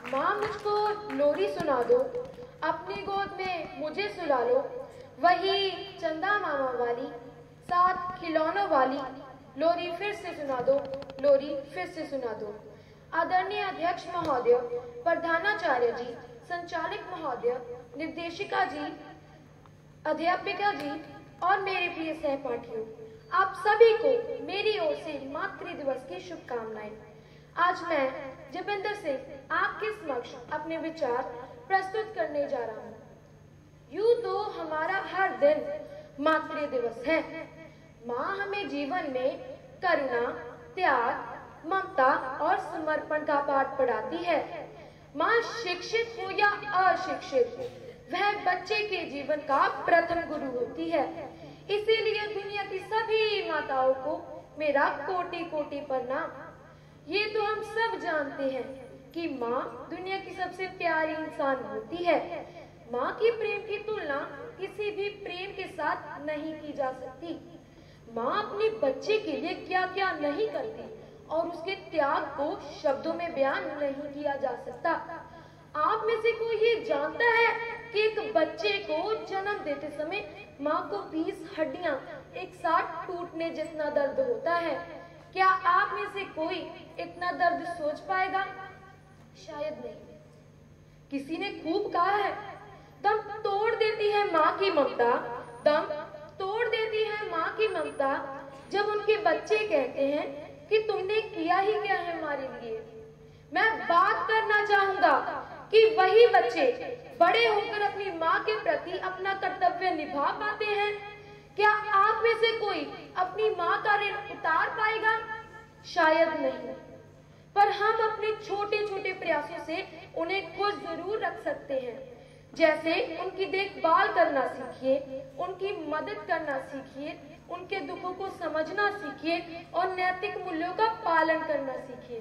माँ मुझको लोरी सुना दो, अपनी गोद में मुझे सुला लो, वही चंदा मामा वाली, साथ खिलौनों वाली, लोरी फिर से सुना दो, लोरी फिर से सुना दो। आदरणीय अध्यक्ष महोदय, प्रधानाचार्य जी, संचालक महोदय, निर्देशिका जी, अध्यापिका जी और मेरे प्रिय सहपाठियों, आप सभी को मेरी ओर से मातृ दिवस की शुभकामनाएं। आज मैं जबिंदर सिंह आपके समक्ष अपने विचार प्रस्तुत करने जा रहा हूँ। यूं तो हमारा हर दिन मातृ दिवस है। माँ हमें जीवन में करुणा, त्याग, ममता और समर्पण का पाठ पढ़ाती है। माँ शिक्षित हो या अशिक्षित, वह बच्चे के जीवन का प्रथम गुरु होती है। इसीलिए दुनिया की सभी माताओं को मेरा कोटि कोटि प्रणाम। ये तो हम सब जानते हैं कि माँ दुनिया की सबसे प्यारी इंसान होती है। माँ की प्रेम की तुलना किसी भी प्रेम के साथ नहीं की जा सकती। माँ अपने बच्चे के लिए क्या क्या नहीं करती और उसके त्याग को शब्दों में बयान नहीं किया जा सकता। आप में से कोई ये जानता है कि एक बच्चे को जन्म देते समय माँ को 20 हड्डियां एक साथ टूटने जितना दर्द होता है। क्या आप में से कोई इतना दर्द सोच पाएगा? शायद नहीं। किसी ने खूब कहा है, दम तोड़ देती है माँ की ममता, दम तोड़ देती है माँ की ममता, जब उनके बच्चे कहते हैं कि तुमने किया ही क्या है हमारे लिए। मैं बात करना चाहूंगा कि वही बच्चे बड़े होकर अपनी माँ के प्रति अपना कर्तव्य निभा पाते हैं। क्या आप में से कोई अपनी माँ का ऋण उतार पाएगा? शायद नहीं, पर हम अपने छोटे छोटे प्रयासों से उन्हें खुश जरूर रख सकते हैं। जैसे उनकी देखभाल करना सीखिए, उनकी मदद करना सीखिए, उनके दुखों को समझना सीखिए और नैतिक मूल्यों का पालन करना सीखिए।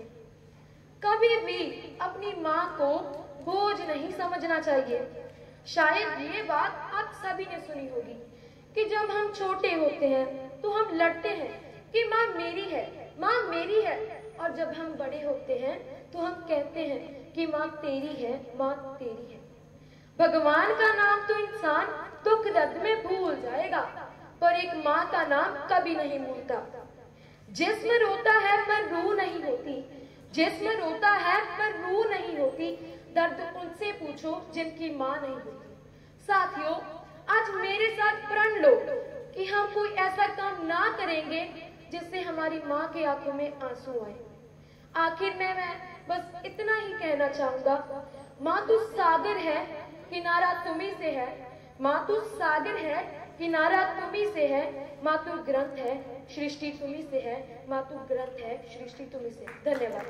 कभी भी अपनी माँ को बोझ नहीं समझना चाहिए। शायद ये बात आप सभी ने सुनी होगी कि जब हम छोटे होते हैं तो हम लड़ते हैं कि माँ मेरी है, माँ मेरी है, और जब हम बड़े होते हैं तो हम कहते हैं कि माँ तेरी है, माँ तेरी है। भगवान का नाम तो इंसान दुख दर्द में भूल जाएगा, पर एक माँ का नाम कभी नहीं भूलता। जिस्म रोता है पर रूह नहीं होती, जिस्म रोता है पर रूह नहीं होती। दर्द उनसे पूछो जिनकी माँ नहीं होती। साथियों, आज मेरे साथ प्रण लो कि हम कोई ऐसा काम ना करेंगे जिससे हमारी माँ की आंखों में आंसू आए। आखिर में मैं बस इतना ही कहना चाहूंगा, माँ तू सागर है, किनारा तुम्ही से है। माँ तू सागर है, किनारा तुम्ही से है। माँ तू ग्रंथ है, सृष्टि तुम्ही से है। माँ तू ग्रंथ है, सृष्टि तुम्ही से। धन्यवाद।